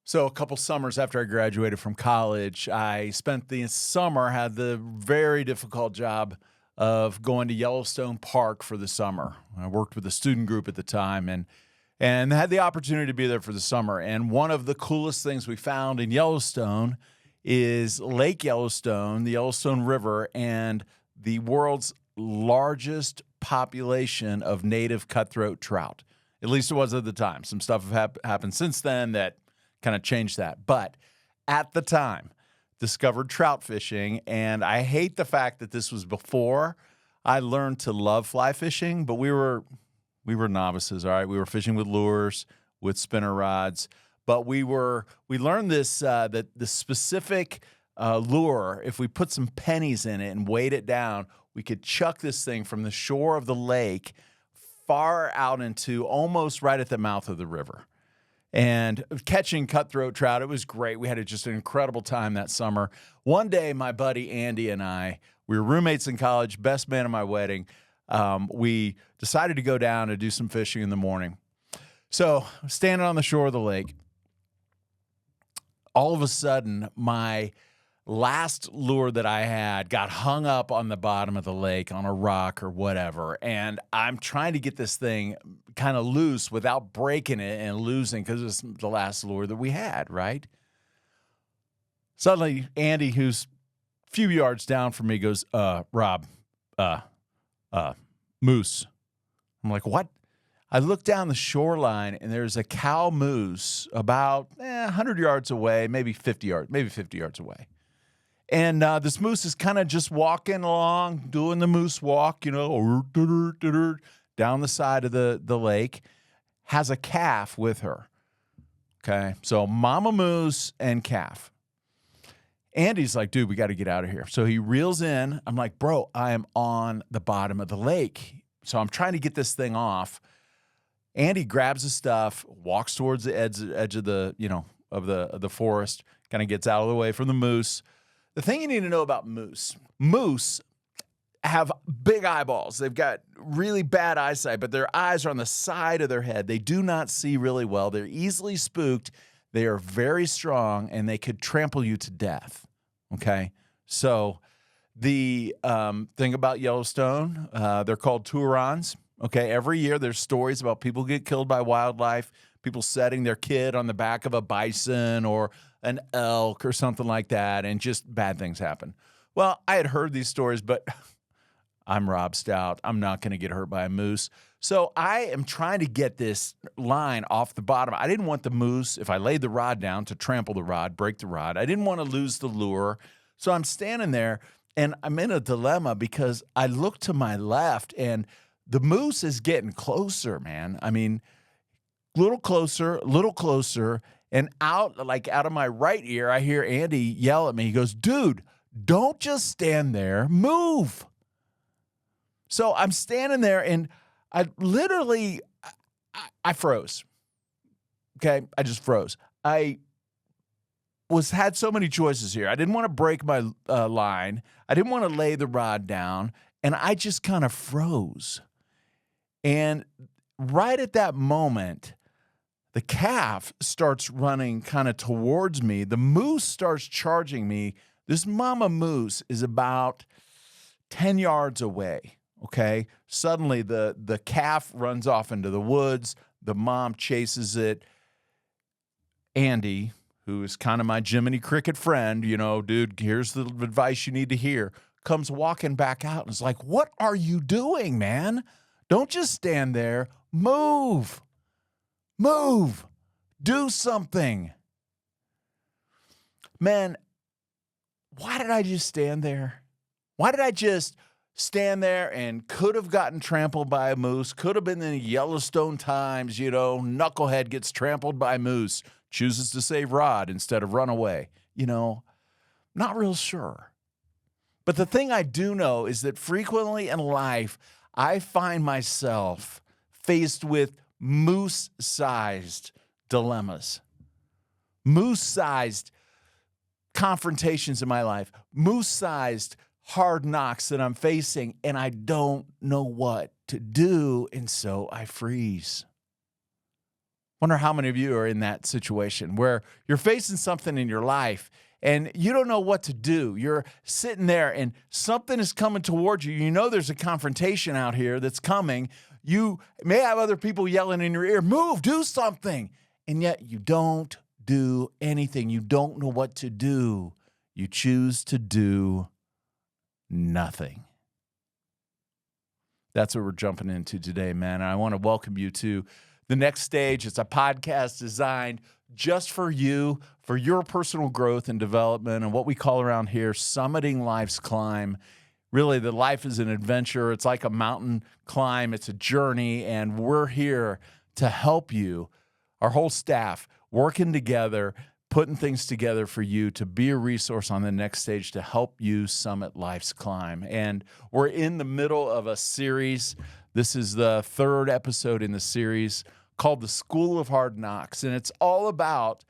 So a couple summers after I graduated from college, I spent the summer, had the very difficult job of going to Yellowstone Park for the summer. I worked with a student group at the time and had the opportunity to be there for the summer. And one of the coolest things we found in Yellowstone is Lake Yellowstone, the Yellowstone River, and the world's largest population of native cutthroat trout. At least it was at the time. Some stuff have happened since then that kind of changed that. But at the time, discovered trout fishing, and I hate the fact that this was before I learned to love fly fishing, but we were novices, all right? We were fishing with lures, with spinner rods, but we learned this that the specific lure, if we put some pennies in it and weight it down, we could chuck this thing from the shore of the lake far out into almost right at the mouth of the river. And catching cutthroat trout, it was great. We had just an incredible time that summer. One day, my buddy Andy and I, we were roommates in college, best man at my wedding. We decided to go down and do some fishing in the morning. So, standing on the shore of the lake, all of a sudden, my last lure that I had got hung up on the bottom of the lake on a rock or whatever, and I'm trying to get this thing kind of loose without breaking it and losing because it's the last lure that we had, right? Suddenly, Andy, who's a few yards down from me, goes, Rob, moose. I'm like, what? I look down the shoreline, and there's a cow moose about 100 yards away, maybe 50 yards away. And this moose is kind of just walking along, doing the moose walk, down the side of the lake, has a calf with her. Okay, so mama moose and calf. Andy's like, dude, we got to get out of here. So he reels in. I'm like, bro, I am on the bottom of the lake. So I'm trying to get this thing off. Andy grabs his stuff, walks towards the edge of the forest, kind of gets out of the way from the moose. The thing you need to know about moose have big eyeballs. They've got really bad eyesight, but their eyes are on the side of their head. They do not see really well. They're easily spooked. They are very strong, and they could trample you to death, okay? So the thing about Yellowstone, they're called Turons, okay? Every year there's stories about people get killed by wildlife, people setting their kid on the back of a bison or an elk or something like that, and just bad things happen. Well, I had heard these stories, but I'm Rob Stout. I'm not going to get hurt by a moose. So I am trying to get this line off the bottom. I didn't want the moose, if I laid the rod down, to trample the rod, break the rod. I didn't want to lose the lure. So I'm standing there, and I'm in a dilemma because I look to my left, and the moose is getting closer, man. I mean, little closer, and out of my right ear, I hear Andy yell at me. He goes, dude, don't just stand there, move. So I'm standing there, and I literally froze. Okay, I just froze. I had so many choices here. I didn't want to break my line. I didn't want to lay the rod down, and I just kind of froze. And right at that moment, the calf starts running kind of towards me. The moose starts charging me. This mama moose is about 10 yards away, okay? Suddenly, the calf runs off into the woods. The mom chases it. Andy, who is kind of my Jiminy Cricket friend, dude, here's the advice you need to hear, comes walking back out and is like, what are you doing, man? Don't just stand there. Move. Move. Do something. Man, why did I just stand there? Why did I just stand there and could have gotten trampled by a moose? Could have been in the Yellowstone Times, knucklehead gets trampled by moose, chooses to save rod instead of run away. Not real sure. But the thing I do know is that frequently in life, I find myself faced with moose-sized dilemmas, moose-sized confrontations in my life, moose-sized hard knocks that I'm facing, and I don't know what to do, and so I freeze. Wonder how many of you are in that situation where you're facing something in your life and you don't know what to do. You're sitting there and something is coming towards you. You know there's a confrontation out here that's coming. You may have other people yelling in your ear, move, do something. And yet you don't do anything. You don't know what to do. You choose to do nothing. That's what we're jumping into today, man. And I want to welcome you to The Next Stage. It's a podcast designed just for you, for your personal growth and development, and what we call around here summiting life's climb. Really, the life is an adventure. It's like a mountain climb. It's a journey, and we're here to help you, our whole staff, working together, putting things together for you to be a resource on the next stage to help you summit life's climb. And we're in the middle of a series. This is the third episode in the series called The School of Hard Knocks. And it's all about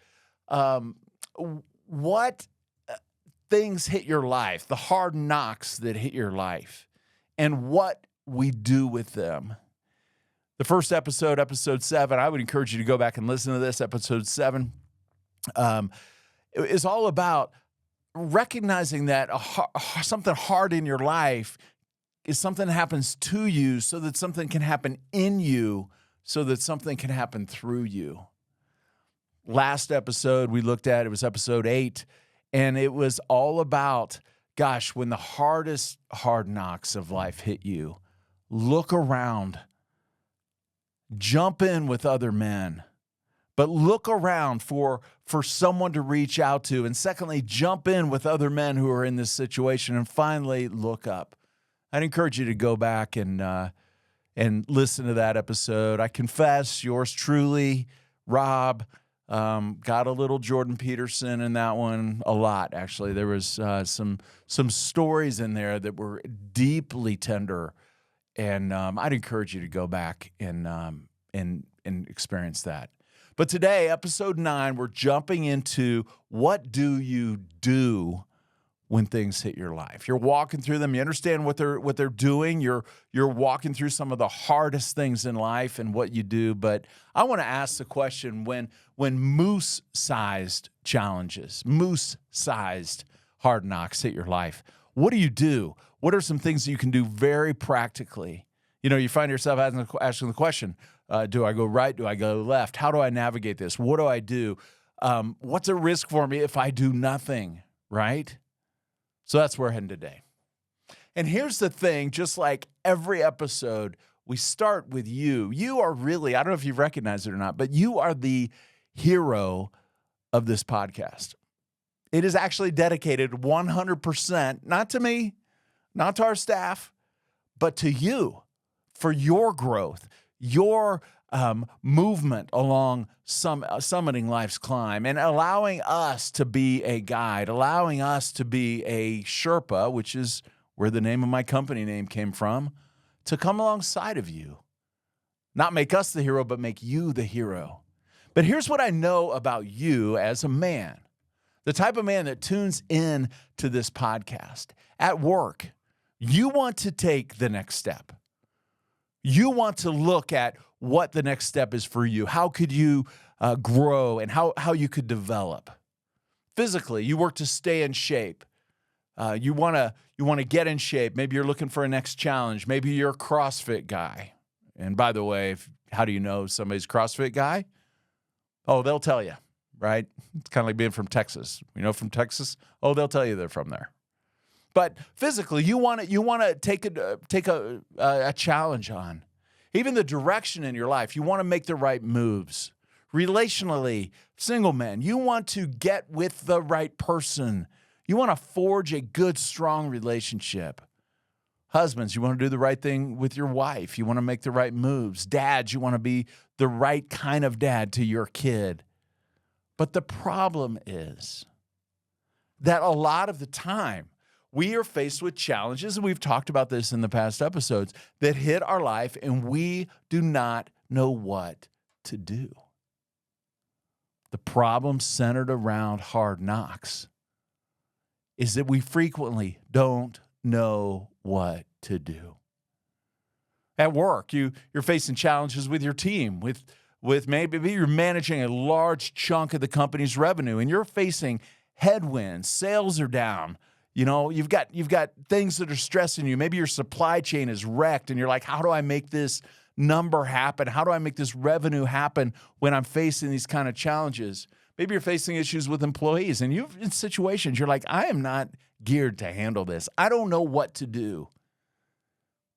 what things hit your life, the hard knocks that hit your life, and what we do with them. The first episode, episode 7, I would encourage you to go back and listen to this, episode 7, is all about recognizing that something hard in your life is something that happens to you so that something can happen in you, so that something can happen through you. Last episode we looked at, it was episode 8, and it was all about, gosh, when the hardest hard knocks of life hit you, look around, jump in with other men, but look around for someone to reach out to. And secondly, jump in with other men who are in this situation. And finally, look up. I'd encourage you to go back and listen to that episode. I confess, yours truly, Rob, got a little Jordan Peterson in that one, a lot, actually. There was some stories in there that were deeply tender. And I'd encourage you to go back and experience that. But today, episode 9, we're jumping into what do you do when things hit your life. You're walking through them. You understand what they're doing. You're walking through some of the hardest things in life and what you do. But I want to ask the question: when moose-sized challenges, moose-sized hard knocks hit your life, what do you do? What are some things that you can do very practically? You know, you find yourself asking the question, do I go right? Do I go left? How do I navigate this? What do I do? What's a risk for me if I do nothing, right? So that's where we're heading today. And here's the thing, just like every episode, we start with you. You are really, I don't know if you've recognized it or not, but you are the hero of this podcast. It is actually dedicated 100%, not to me, not to our staff, but to you for your growth, your movement along summiting life's climb, and allowing us to be a guide, allowing us to be a Sherpa, which is where the name of my company name came from, to come alongside of you. Not make us the hero, but make you the hero. But here's what I know about you as a man, the type of man that tunes in to this podcast. At work, you want to take the next step. You want to look at what the next step is for you. How could you grow and how you could develop? Physically, you work to stay in shape. You want to get in shape. Maybe you're looking for a next challenge. Maybe you're a CrossFit guy. And by the way, how do you know somebody's a CrossFit guy? Oh, they'll tell you, right? It's kind of like being from Texas. You know, from Texas? Oh, they'll tell you they're from there. But physically, you want to take a challenge on. Even the direction in your life, you want to make the right moves. Relationally, single men, you want to get with the right person. You want to forge a good, strong relationship. Husbands, you want to do the right thing with your wife. You want to make the right moves. Dads, you want to be the right kind of dad to your kid. But the problem is that a lot of the time, we are faced with challenges, and we've talked about this in the past episodes, that hit our life, and we do not know what to do. The problem centered around hard knocks is that we frequently don't know what to do. At work, you're facing challenges with your team, with with maybe you're managing a large chunk of the company's revenue and you're facing headwinds. Sales are down. You've got things that are stressing you. Maybe your supply chain is wrecked and you're like, how do I make this number happen? How do I make this revenue happen when I'm facing these kind of challenges? Maybe you're facing issues with employees and you're in situations you're like, I am not geared to handle this. I don't know what to do.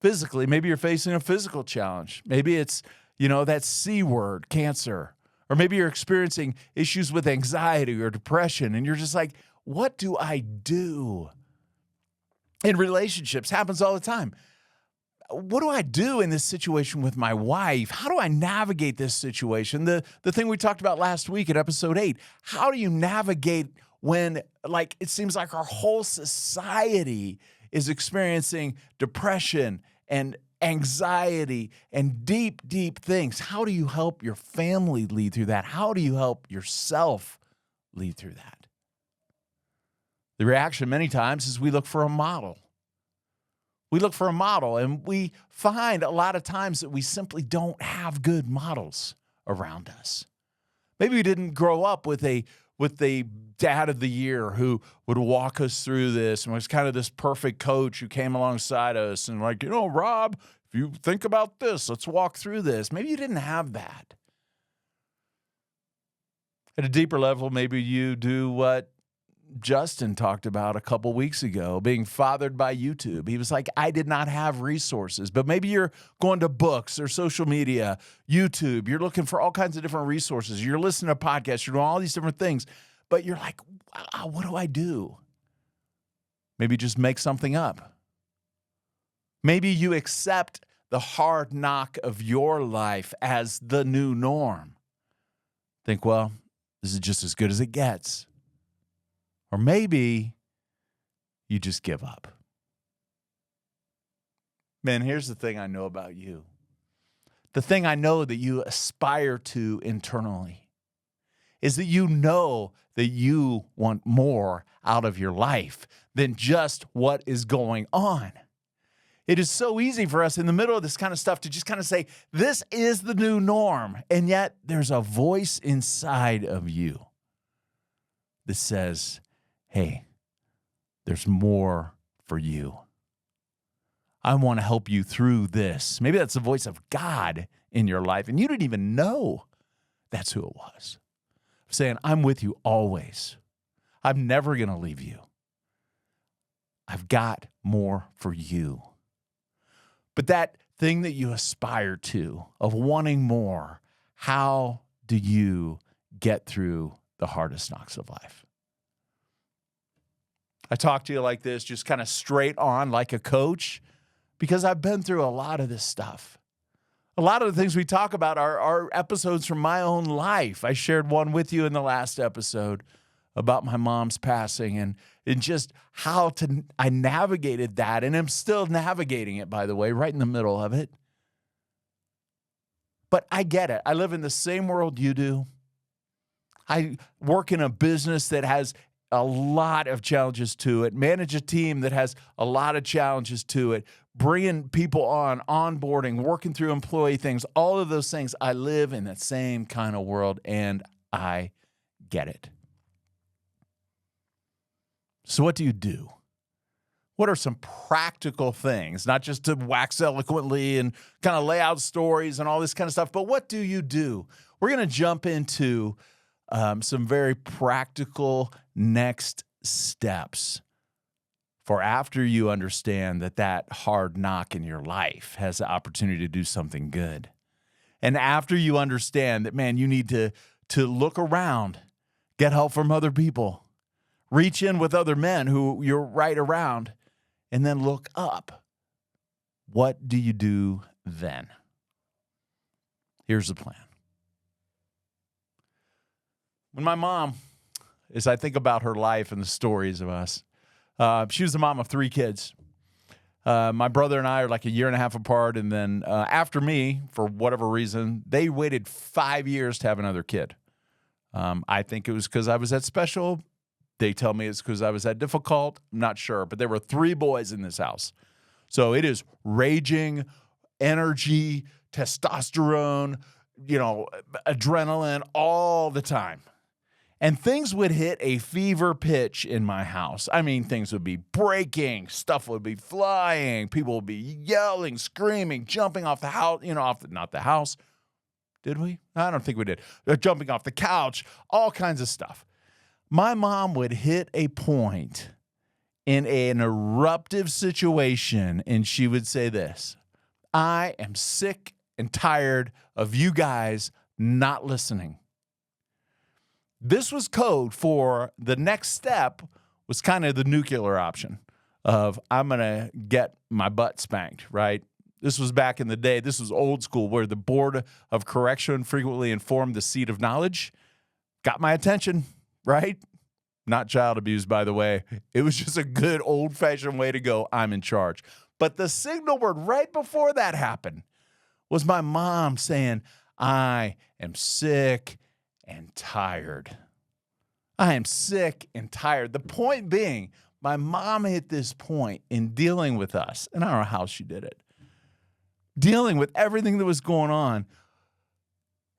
Physically, maybe you're facing a physical challenge. Maybe it's, that C word, cancer. Or maybe you're experiencing issues with anxiety or depression and you're just like, what do I do? In relationships, happens all the time. What do I do in this situation with my wife? How do I navigate this situation? The thing we talked about last week in episode 8, how do you navigate when it seems like our whole society is experiencing depression and anxiety and deep, deep things? How do you help your family lead through that? How do you help yourself lead through that? The reaction many times is we look for a model. We look for a model, and we find a lot of times that we simply don't have good models around us. Maybe we didn't grow up with a dad of the year who would walk us through this and was kind of this perfect coach who came alongside us and like, Rob, if you think about this, let's walk through this. Maybe you didn't have that. At a deeper level, maybe you do what Justin talked about a couple weeks ago, being fathered by YouTube. He was like, I did not have resources, but maybe you're going to books or social media, YouTube. You're looking for all kinds of different resources. You're listening to podcasts. You're doing all these different things, but you're like, what do I do? Maybe just make something up. Maybe you accept the hard knock of your life as the new norm. Think, well, this is just as good as it gets. Or maybe you just give up. Man, here's the thing I know about you. The thing I know that you aspire to internally is that you know that you want more out of your life than just what is going on. It is so easy for us in the middle of this kind of stuff to just kind of say, this is the new norm. And yet there's a voice inside of you that says, hey, there's more for you. I want to help you through this. Maybe that's the voice of God in your life, and you didn't even know that's who it was. Saying, I'm with you always. I'm never going to leave you. I've got more for you. But that thing that you aspire to, of wanting more, how do you get through the hardest knocks of life? I talk to you like this, just kind of straight on like a coach, because I've been through a lot of this stuff. A lot of the things we talk about are episodes from my own life. I shared one with you in the last episode about my mom's passing and just how I navigated that, and I'm still navigating it, by the way, right in the middle of it. But I get it. I live in the same world you do. I work in a business that has a lot of challenges to it, manage a team that has a lot of challenges to it, bringing people on, onboarding, working through employee things, all of those things. I live in that same kind of world, and I get it. So what do you do? What are some practical things, not just to wax eloquently and kind of lay out stories and all this kind of stuff, but what do you do? We're going to jump into some very practical next steps for after you understand that hard knock in your life has the opportunity to do something good. And after you understand that, man, you need to look around, get help from other people, reach in with other men who you're right around, and then look up. What do you do then? Here's the plan. When my mom, as I think about her life and the stories of us, she was the mom of 3 kids. My brother and I are like a year and a half apart, and then after me, for whatever reason, they waited 5 years to have another kid. I think it was because I was that special. They tell me it's because I was that difficult. I'm not sure, but there were 3 boys in this house. So it is raging, energy, testosterone, adrenaline all the time. And things would hit a fever pitch in my house. I mean, things would be breaking, stuff would be flying, people would be yelling, screaming, jumping off the house, not the house. Did we? I don't think we did. Jumping off the couch, all kinds of stuff. My mom would hit a point in an eruptive situation, and she would say this: I am sick and tired of you guys not listening. This was code for the next step was kind of the nuclear option of I'm going to get my butt spanked, right? This was back in the day. This was old school where the Board of Correction frequently informed the seat of knowledge. Got my attention, right? Not child abuse, by the way. It was just a good old-fashioned way to go. I'm in charge. But the signal word right before that happened was my mom saying, I am sick and tired. I am sick and tired. The point being, my mom hit this point in dealing with us, and I don't know how she did it, dealing with everything that was going on.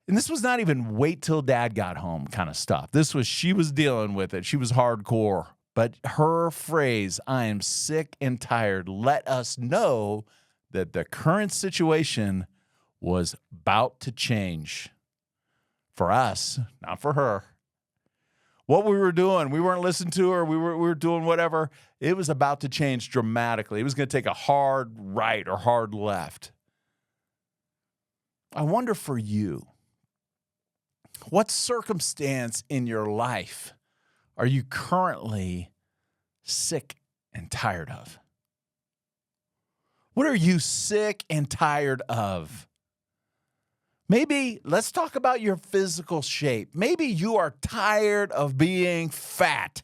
And this was not even wait till dad got home kind of stuff. This was, she was dealing with it. She was hardcore. But her phrase, I am sick and tired, let us know that the current situation was about to change. For us, not for her. What we were doing, we weren't listening to her. We were doing whatever. It was about to change dramatically. It was going to take a hard right or hard left. I wonder for you, what circumstance in your life are you currently sick and tired of? What are you sick and tired of? Maybe let's talk about your physical shape. Maybe you are tired of being fat.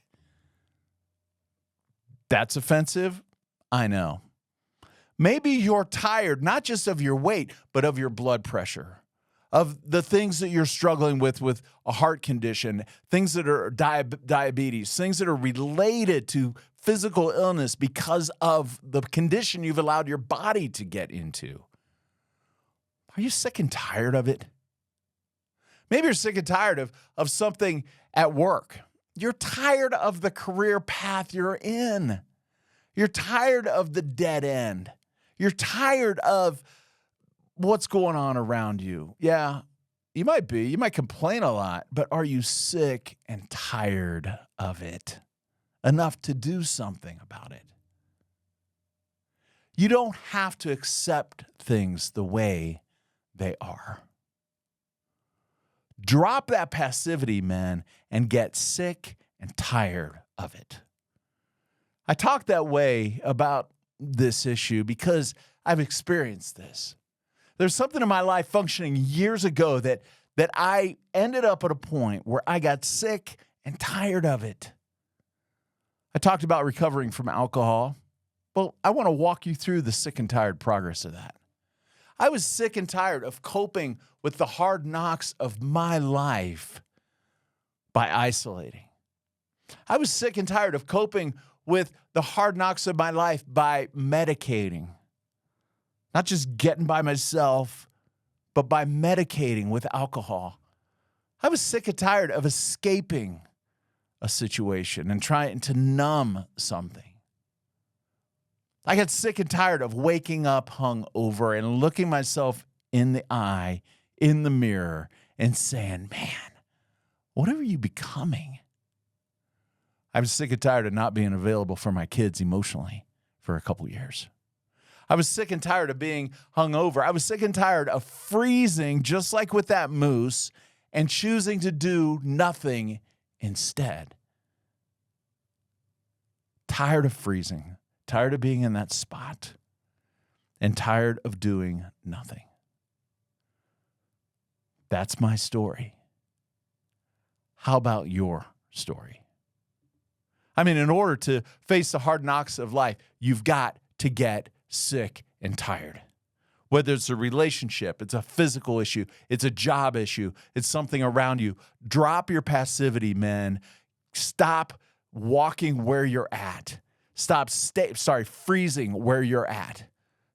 That's offensive. I know. Maybe you're tired, not just of your weight, but of your blood pressure, of the things that you're struggling with a heart condition, things that are diabetes, things that are related to physical illness because of the condition you've allowed your body to get into. Are you sick and tired of it? Maybe you're sick and tired of something at work. You're tired of the career path you're in. You're tired of the dead end. You're tired of what's going on around you. Yeah, you might be. You might complain a lot, but are you sick and tired of it enough to do something about it? You don't have to accept things the way they are. Drop that passivity, man, and get sick and tired of it. I talk that way about this issue because I've experienced this. There's something in my life functioning years ago that I ended up at a point where I got sick and tired of it. I talked about recovering from alcohol. Well, I want to walk you through the sick and tired progress of that. I was sick and tired of coping with the hard knocks of my life by isolating. I was sick and tired of coping with the hard knocks of my life by medicating. Not just getting by myself, but by medicating with alcohol. I was sick and tired of escaping a situation and trying to numb something. I got sick and tired of waking up hungover and looking myself in the eye, in the mirror, and saying, man, what are you becoming? I was sick and tired of not being available for my kids emotionally for a couple years. I was sick and tired of being hungover. I was sick and tired of freezing, just like with that moose, and choosing to do nothing instead. Tired of freezing. Tired of being in that spot, and tired of doing nothing. That's my story. How about your story? I mean, in order to face the hard knocks of life, you've got to get sick and tired. Whether it's a relationship, it's a physical issue, it's a job issue, it's something around you. Drop your passivity, men. Stop walking where you're at. Stop freezing where you're at.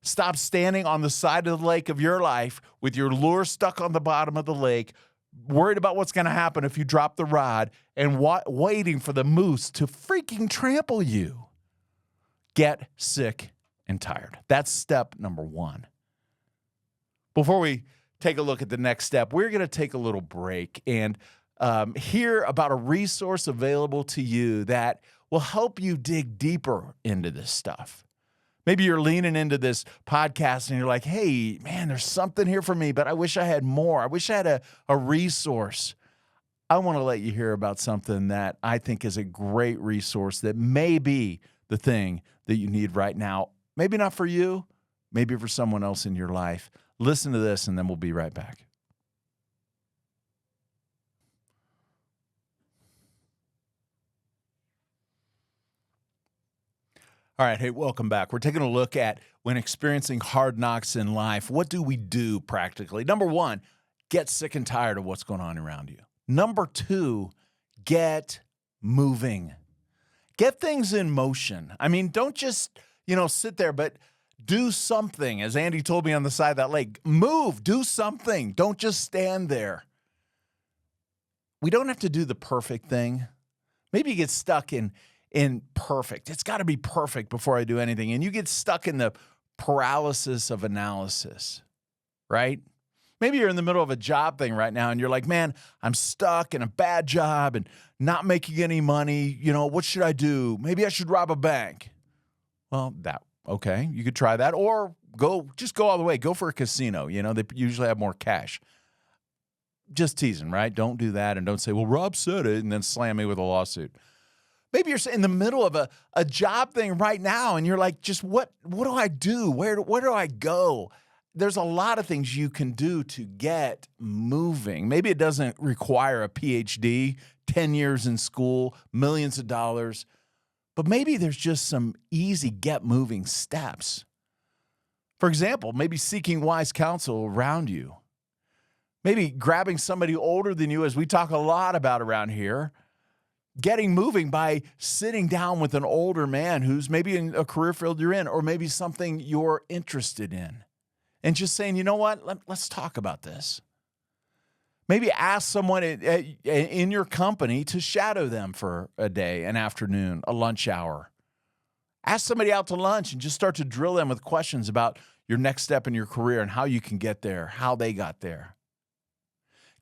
Stop standing on the side of the lake of your life with your lure stuck on the bottom of the lake, worried about what's going to happen if you drop the rod, and waiting for the moose to freaking trample you. Get sick and tired. That's step number one. Before we take a look at the next step, we're going to take a little break and hear about a resource available to you that will help you dig deeper into this stuff. Maybe you're leaning into this podcast and you're like, hey, man, there's something here for me, but I wish I had more. I wish I had a resource. I want to let you hear about something that I think is a great resource that may be the thing that you need right now. Maybe not for you, maybe for someone else in your life. Listen to this, and then we'll be right back. All right, hey, welcome back. We're taking a look at when experiencing hard knocks in life, what do we do practically? Number one, get sick and tired of what's going on around you. Number two, get moving. Get things in motion. I mean, don't just, sit there, but do something. As Andy told me on the side of that lake, move, do something. Don't just stand there. We don't have to do the perfect thing. Maybe you get stuck in perfect. It's got to be perfect before I do anything. And you get stuck in the paralysis of analysis, right? Maybe you're in the middle of a job thing right now and you're like, man, I'm stuck in a bad job and not making any money. What should I do? Maybe I should rob a bank. Well, okay, you could try that, or just go all the way. Go for a casino. They usually have more cash. Just teasing, right? Don't do that, and don't say, well, Rob said it, and then slam me with a lawsuit. Maybe you're in the middle of a job thing right now, and you're like, just what do I do? Where do I go? There's a lot of things you can do to get moving. Maybe it doesn't require a PhD, 10 years in school, millions of dollars. But maybe there's just some easy get moving steps. For example, maybe seeking wise counsel around you. Maybe grabbing somebody older than you, as we talk a lot about around here. Getting moving by sitting down with an older man who's maybe in a career field you're in, or maybe something you're interested in. And just saying, you know what, let's talk about this. Maybe ask someone in your company to shadow them for a day, an afternoon, a lunch hour. Ask somebody out to lunch and just start to drill them with questions about your next step in your career and how you can get there, how they got there.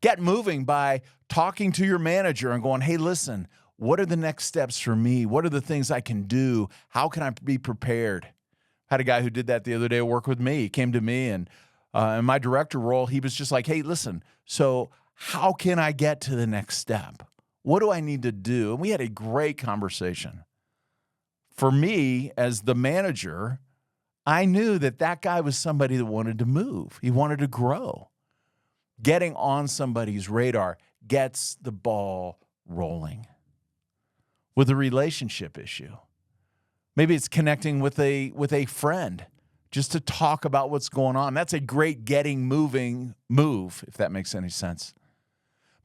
Get moving by talking to your manager and going, hey, listen, what are the next steps for me? What are the things I can do? How can I be prepared? I had a guy who did that the other day at work with me. He came to me, and in my director role, he was just like, hey, listen, so how can I get to the next step? What do I need to do? And we had a great conversation. For me, as the manager, I knew that guy was somebody that wanted to move. He wanted to grow. Getting on somebody's radar gets the ball rolling. With a relationship issue, maybe it's connecting with a friend just to talk about what's going on. That's a great getting moving move, if that makes any sense.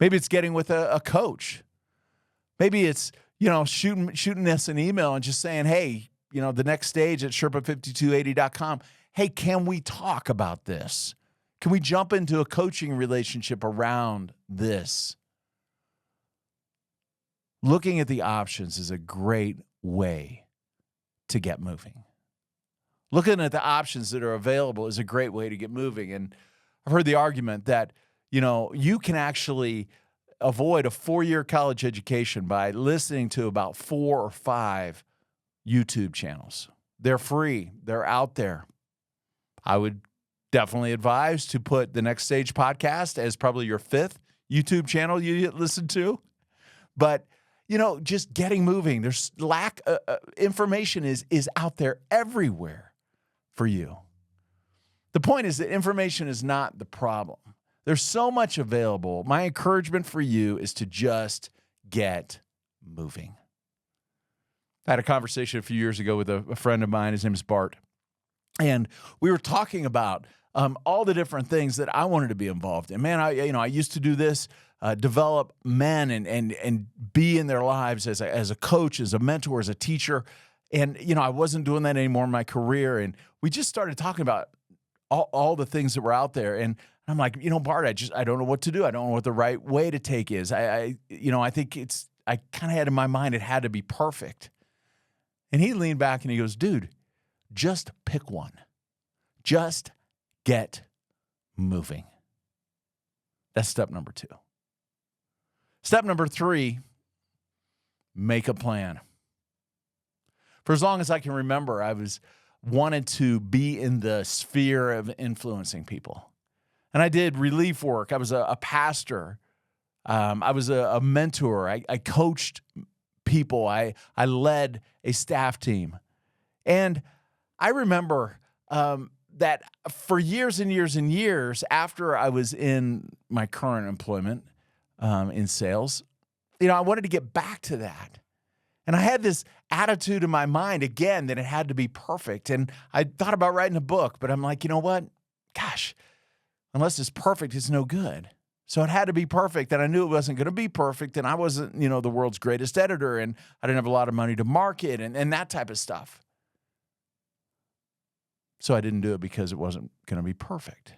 Maybe it's getting with a coach. Maybe it's shooting us an email and just saying, hey, the next stage at Sherpa5280.com. Hey, can we talk about this? Can we jump into a coaching relationship around this? Looking at the options is a great way to get moving. Looking at the options that are available is a great way to get moving. And I've heard the argument that, you can actually avoid a 4-year college education by listening to about 4 or 5 YouTube channels. They're free. They're out there. I would definitely advise to put the Next Stage podcast as probably your 5th YouTube channel you listen to. But, just getting moving. There's information is out there everywhere for you. The point is that information is not the problem. There's so much available. My encouragement for you is to just get moving. I had a conversation a few years ago with a friend of mine. His name is Bart. And we were talking about all the different things that I wanted to be involved in. Man, I used to do this, develop men and be in their lives as a coach, as a mentor, as a teacher. And, I wasn't doing that anymore in my career. And we just started talking about all the things that were out there. And I'm like, Bart, I don't know what to do. I don't know what the right way to take is. I think I kind of had in my mind it had to be perfect. And he leaned back and he goes, dude, just pick one. Just get moving. That's step number 2. Step number 3, make a plan. For as long as I can remember, I wanted to be in the sphere of influencing people. And I did relief work. I was a pastor. I was a mentor. I coached people. I led a staff team. And I remember that for years and years and years after I was in my current employment in sales, I wanted to get back to that. And I had this attitude in my mind, again, that it had to be perfect. And I thought about writing a book, but I'm like, you know what? Gosh, unless it's perfect, it's no good. So it had to be perfect, and I knew it wasn't going to be perfect, and I wasn't, the world's greatest editor, and I didn't have a lot of money to market and that type of stuff. So I didn't do it because it wasn't going to be perfect.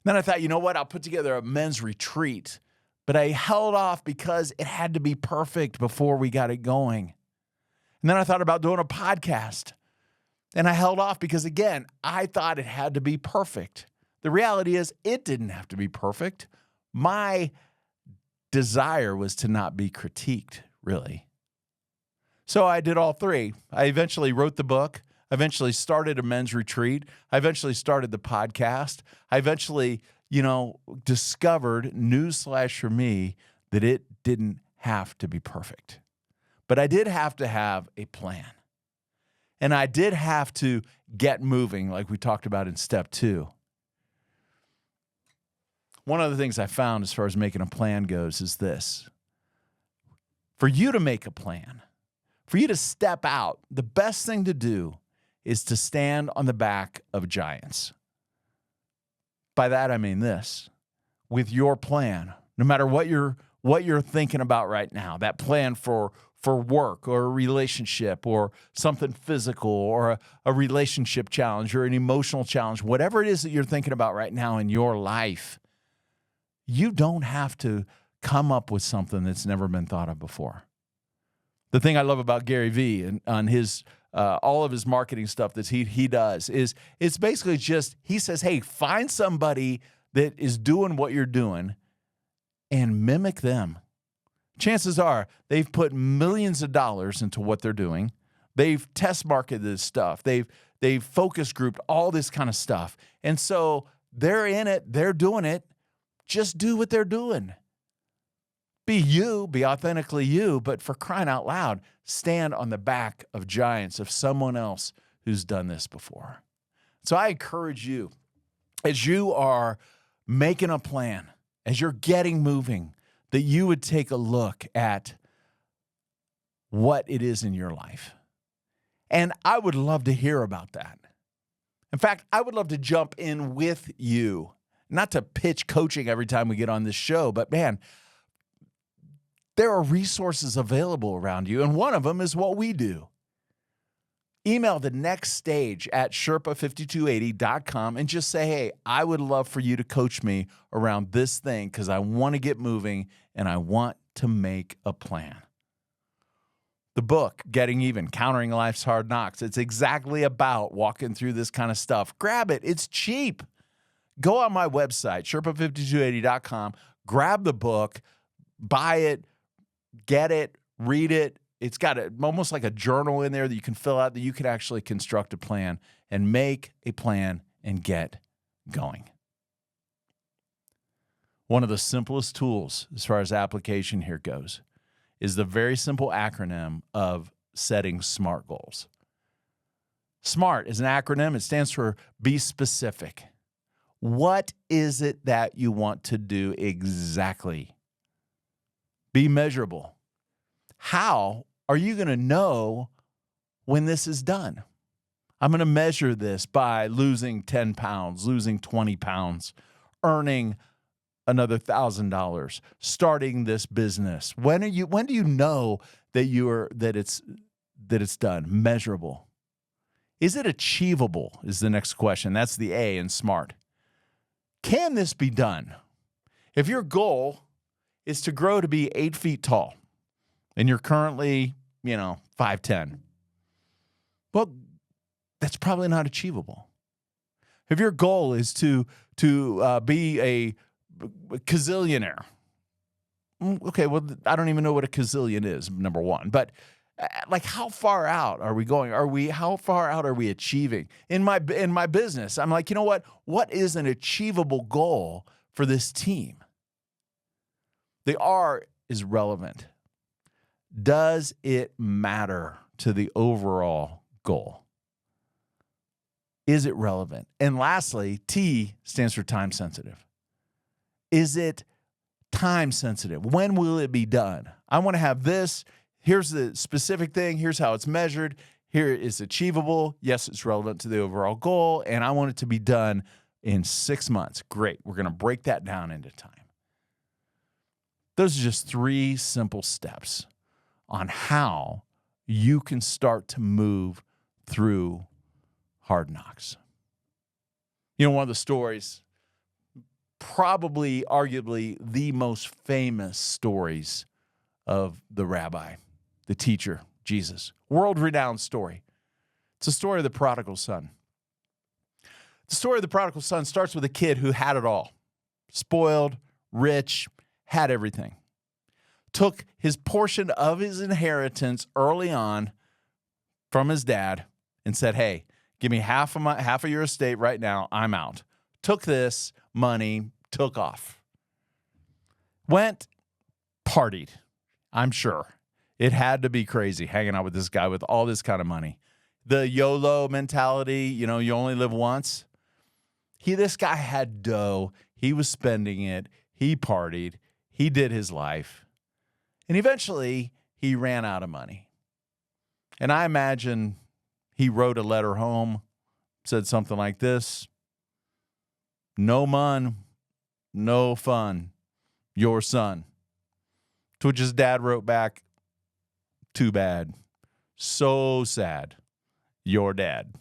Then I thought, you know what? I'll put together a men's retreat. But I held off because it had to be perfect before we got it going. And then I thought about doing a podcast. And I held off because, again, I thought it had to be perfect. The reality is it didn't have to be perfect. My desire was to not be critiqued, really. So I did all 3. I eventually wrote the book. I eventually started a men's retreat. I eventually started the podcast. I eventually discovered, newsflash for me, that it didn't have to be perfect. But I did have to have a plan. And I did have to get moving, like we talked about in step 2. One of the things I found as far as making a plan goes is this. For you to make a plan, for you to step out, the best thing to do is to stand on the back of giants. By that, I mean this. With your plan, no matter what you're thinking about right now, that plan for work or a relationship or something physical or a relationship challenge or an emotional challenge, whatever it is that you're thinking about right now in your life, you don't have to come up with something that's never been thought of before. The thing I love about Gary Vee and on his all of his marketing stuff that he does is it's basically just, he says, hey, find somebody that is doing what you're doing and mimic them. Chances are they've put millions of dollars into what they're doing. They've test marketed this stuff. They've focus grouped all this kind of stuff. And so they're in it. They're doing it. Just do what they're doing. Be you, be authentically you, but for crying out loud, stand on the back of giants, of someone else who's done this before. So I encourage you, as you are making a plan, as you're getting moving, that you would take a look at what it is in your life. And I would love to hear about that. In fact, I would love to jump in with you, not to pitch coaching every time we get on this show, but man, there are resources available around you, and one of them is what we do. Email the next stage at Sherpa5280.com and just say, hey, I would love for you to coach me around this thing because I want to get moving and I want to make a plan. The book, Getting Even, Countering Life's Hard Knocks, it's exactly about walking through this kind of stuff. Grab it. It's cheap. Go on my website, Sherpa5280.com, grab the book, buy it, get it, read it. It's got almost like a journal in there that you can fill out that you can actually construct a plan and make a plan and get going. One of the simplest tools as far as application here goes is the very simple acronym of setting SMART goals. SMART is an acronym. It stands for be specific. What is it that you want to do exactly? Be measurable. How are you going to know when this is done? I'm going to measure this by losing 10 pounds, losing 20 pounds, earning another $1,000, starting this business. When do you know that that it's done? Measurable. Is it achievable is the next question. That's the A in SMART. Can this be done? If your goal is to grow to be 8 feet tall and you're currently, 5'10", well, that's probably not achievable. If your goal is to be a gazillionaire, okay, well, I don't even know what a gazillion is, number one. But how far out are we going? How far out are we achieving? In my business, I'm like, you know what? What is an achievable goal for this team? The R is relevant. Does it matter to the overall goal? Is it relevant? And lastly, T stands for time sensitive. Is it time sensitive? When will it be done? I want to have this. Here's the specific thing. Here's how it's measured. Here is achievable. Yes, it's relevant to the overall goal. And I want it to be done in 6 months. Great. We're going to break that down into time. Those are just 3 simple steps on how you can start to move through hard knocks. One of the stories, probably arguably the most famous stories of the rabbi, the teacher, Jesus. World-renowned story. It's the story of the prodigal son. The story of the prodigal son starts with a kid who had it all. Spoiled, rich, had everything. Took his portion of his inheritance early on from his dad and said, hey, give me half of your estate right now. I'm out. Took this money, took off. Went, partied. I'm sure. It had to be crazy hanging out with this guy with all this kind of money. The YOLO mentality, you only live once. This guy had dough. He was spending it. He partied. He did his life. And eventually, he ran out of money. And I imagine he wrote a letter home, said something like this: no mun, no fun, your son. To which his dad wrote back, too bad, so sad, your dad.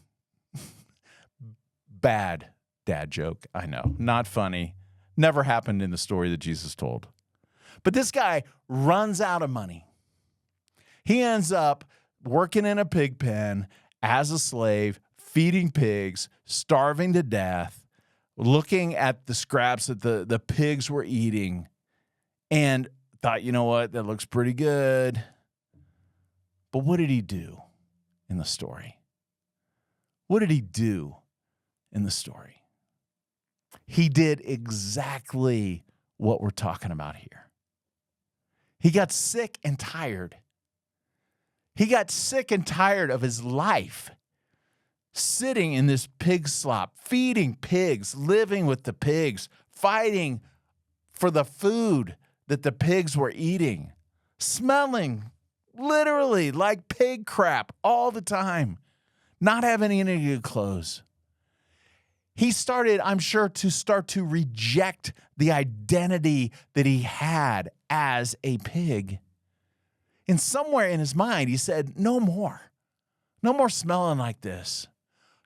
Bad dad joke, I know, not funny, never happened in the story that Jesus told. But this guy runs out of money. He ends up working in a pig pen as a slave, feeding pigs, starving to death, looking at the scraps that the pigs were eating, and thought, you know what, that looks pretty good. But what did he do in the story? What did he do in the story? He did exactly what we're talking about here. He got sick and tired. He got sick and tired of his life sitting in this pig slop, feeding pigs, living with the pigs, fighting for the food that the pigs were eating, smelling literally like pig crap all the time, not having any good clothes. He started, I'm sure, to reject the identity that he had as a pig. And somewhere in his mind, he said, no more. No more smelling like this.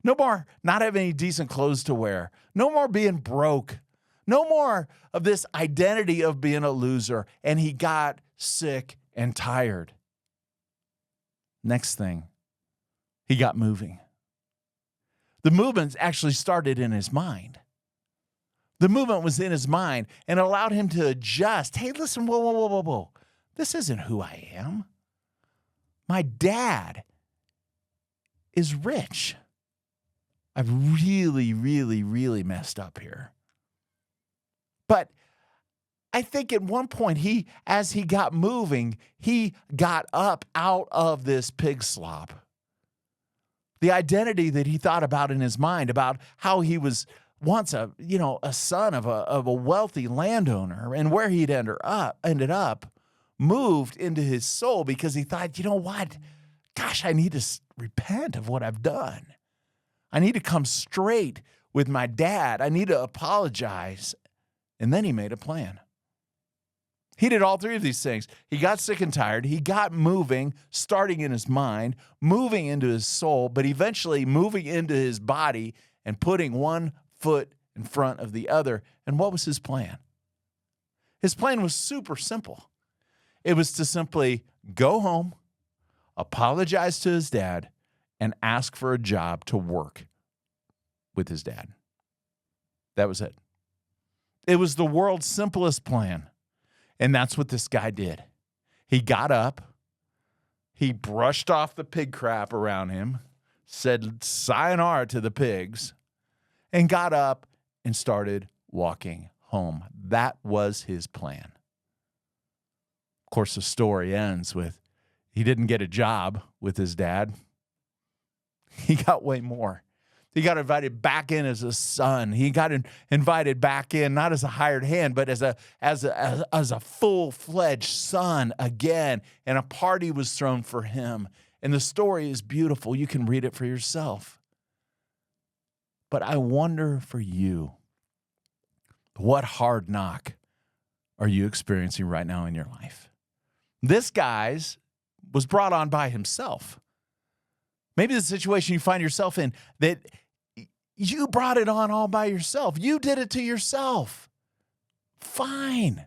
No more not having any decent clothes to wear. No more being broke. No more of this identity of being a loser. And he got sick and tired. Next thing, he got moving. The movement actually started in his mind. The movement was in his mind and allowed him to adjust. Hey, listen, whoa. This isn't who I am. My dad is rich. I've really, really, really messed up here. But I think at one point, as he got moving, he got up out of this pig slop. The identity that he thought about in his mind, about how he was once a son of a wealthy landowner, and where he'd ended up, moved into his soul because he thought, you know what? Gosh, I need to repent of what I've done. I need to come straight with my dad. I need to apologize. And then he made a plan. He did all three of these things. He got sick and tired. He got moving, starting in his mind, moving into his soul, but eventually moving into his body and putting one foot in front of the other. And what was his plan? His plan was super simple. It was to simply go home, apologize to his dad, and ask for a job to work with his dad. That was it. It was the world's simplest plan. And that's what this guy did. He got up, he brushed off the pig crap around him, said sayonara to the pigs, and got up and started walking home. That was his plan. Of course, the story ends with he didn't get a job with his dad. He got way more. He got invited back in as a son. He got invited back in, not as a hired hand, but as a full-fledged son again. And a party was thrown for him. And the story is beautiful. You can read it for yourself. But I wonder for you, what hard knock are you experiencing right now in your life? This guy's was brought on by himself. Maybe the situation you find yourself in, that you brought it on all by yourself. You did it to yourself. Fine.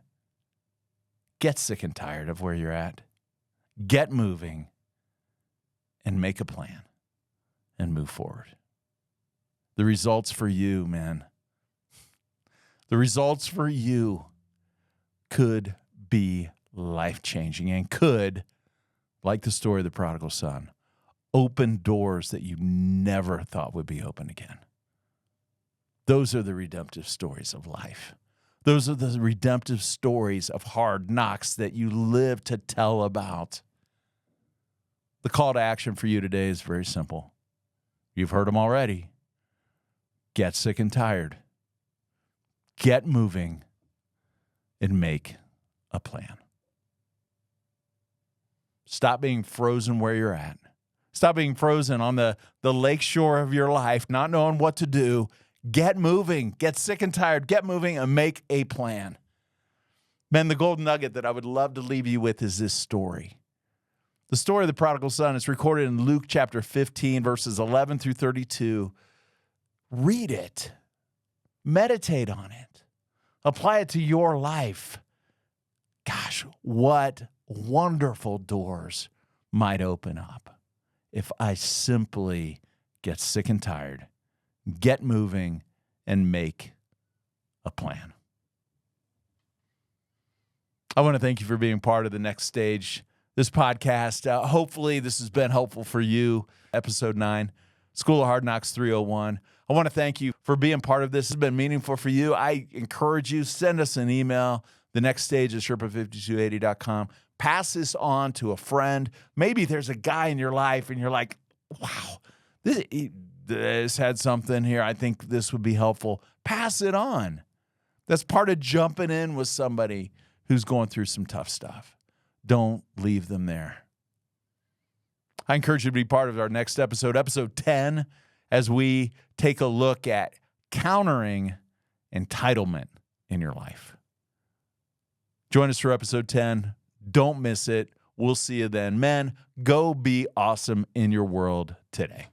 Get sick and tired of where you're at. Get moving and make a plan and move forward. The results for you, man. The results for you could be life-changing and could, like the story of the prodigal son, open doors that you never thought would be open again. Those are the redemptive stories of life. Those are the redemptive stories of hard knocks that you live to tell about. The call to action for you today is very simple. You've heard them already. Get sick and tired. Get moving and make a plan. Stop being frozen where you're at. Stop being frozen on the lake shore of your life, not knowing what to do. Get moving. Get sick and tired. Get moving and make a plan. Man, the golden nugget that I would love to leave you with is this story. The story of the prodigal son is recorded in Luke chapter 15, verses 11 through 32. Read it. Meditate on it. Apply it to your life. Gosh, what wonderful doors might open up if I simply get sick and tired, get moving, and make a plan. I want to thank you for being part of the Next Stage, this podcast. Hopefully this has been helpful for you. Episode 9, School of Hard Knocks 301. I want to thank you for being part of this. It's been meaningful for you. I encourage you, send us an email, thenextstage@sherpa5280.com. Pass this on to a friend. Maybe there's a guy in your life and you're like, wow, this had something here. I think this would be helpful. Pass it on. That's part of jumping in with somebody who's going through some tough stuff. Don't leave them there. I encourage you to be part of our next episode, episode 10, as we take a look at countering entitlement in your life. Join us for episode 10. Don't miss it. We'll see you then. Men, go be awesome in your world today.